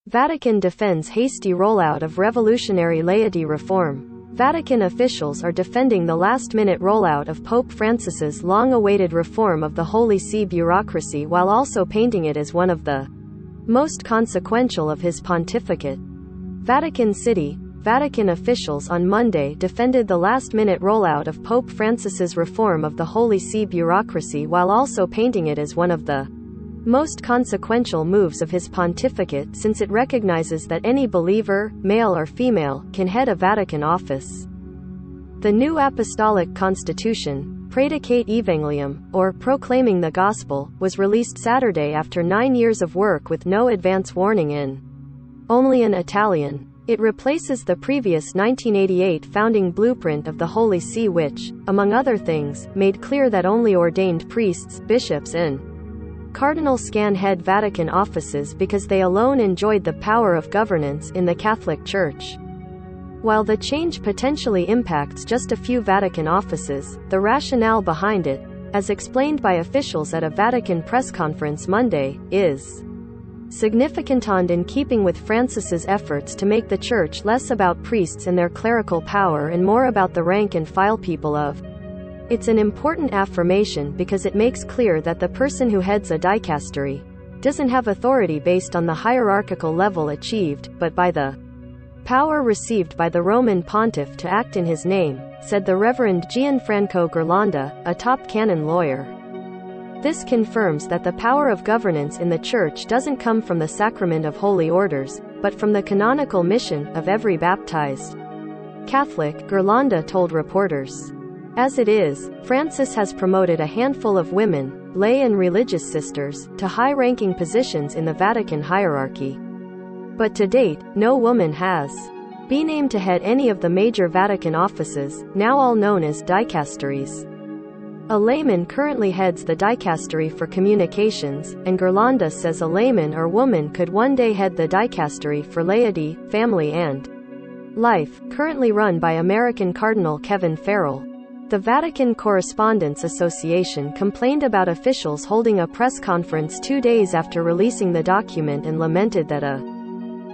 Vatican defends hasty rollout of revolutionary laity reform. Vatican officials are defending the last-minute rollout of Pope Francis's long-awaited reform of the Holy See bureaucracy while also painting it as one of the most consequential of his pontificate. Vatican City. Vatican officials on Monday defended the last-minute rollout of Pope Francis's reform of the Holy See bureaucracy while also painting it as one of the most consequential moves of his pontificate, since it recognizes that any believer, male or female, can head a Vatican office. The new apostolic constitution, Predicate Evangelium, or Proclaiming the Gospel, was released Saturday after 9 years of work with no advance warning only in Italian. It replaces the previous 1988 founding blueprint of the Holy See which, among other things, made clear that only ordained priests, bishops and cardinals can head Vatican offices because they alone enjoyed the power of governance in the Catholic Church. While the change potentially impacts just a few Vatican offices, the rationale behind it, as explained by officials at a Vatican press conference Monday, is significant and in keeping with Francis's efforts to make the Church less about priests and their clerical power and more about the rank-and-file people of. It's an important affirmation because it makes clear that the person who heads a dicastery doesn't have authority based on the hierarchical level achieved, but by the power received by the Roman pontiff to act in his name, said the Reverend Gianfranco Ghirlanda, a top canon lawyer. This confirms that the power of governance in the Church doesn't come from the sacrament of holy orders, but from the canonical mission of every baptized Catholic, Ghirlanda told reporters. As it is, Francis has promoted a handful of women, lay and religious sisters, to high-ranking positions in the Vatican hierarchy. But to date, no woman has been named to head any of the major Vatican offices, now all known as dicasteries. A layman currently heads the dicastery for communications, and Ghirlanda says a layman or woman could one day head the dicastery for laity, family and life, currently run by American Cardinal Kevin Farrell. The Vatican Correspondents Association complained about officials holding a press conference 2 days after releasing the document and lamented that a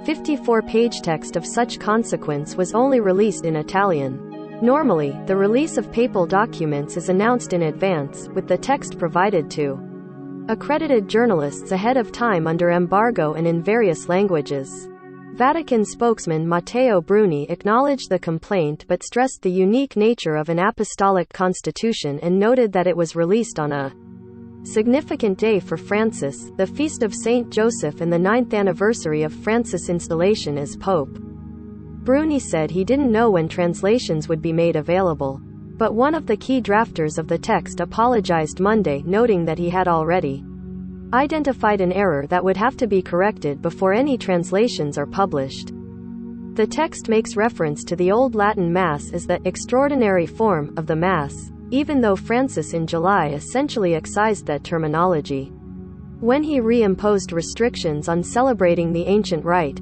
54-page text of such consequence was only released in Italian. Normally, the release of papal documents is announced in advance, with the text provided to accredited journalists ahead of time under embargo and in various languages. Vatican spokesman Matteo Bruni acknowledged the complaint but stressed the unique nature of an apostolic constitution and noted that it was released on a significant day for Francis, the feast of Saint Joseph and the 9th anniversary of Francis' installation as Pope. Bruni said he didn't know when translations would be made available. But one of the key drafters of the text apologized Monday, noting that he had already identified an error that would have to be corrected before any translations are published. The text makes reference to the Old Latin Mass as the extraordinary form of the Mass, even though Francis in July essentially excised that terminology when he reimposed restrictions on celebrating the ancient rite.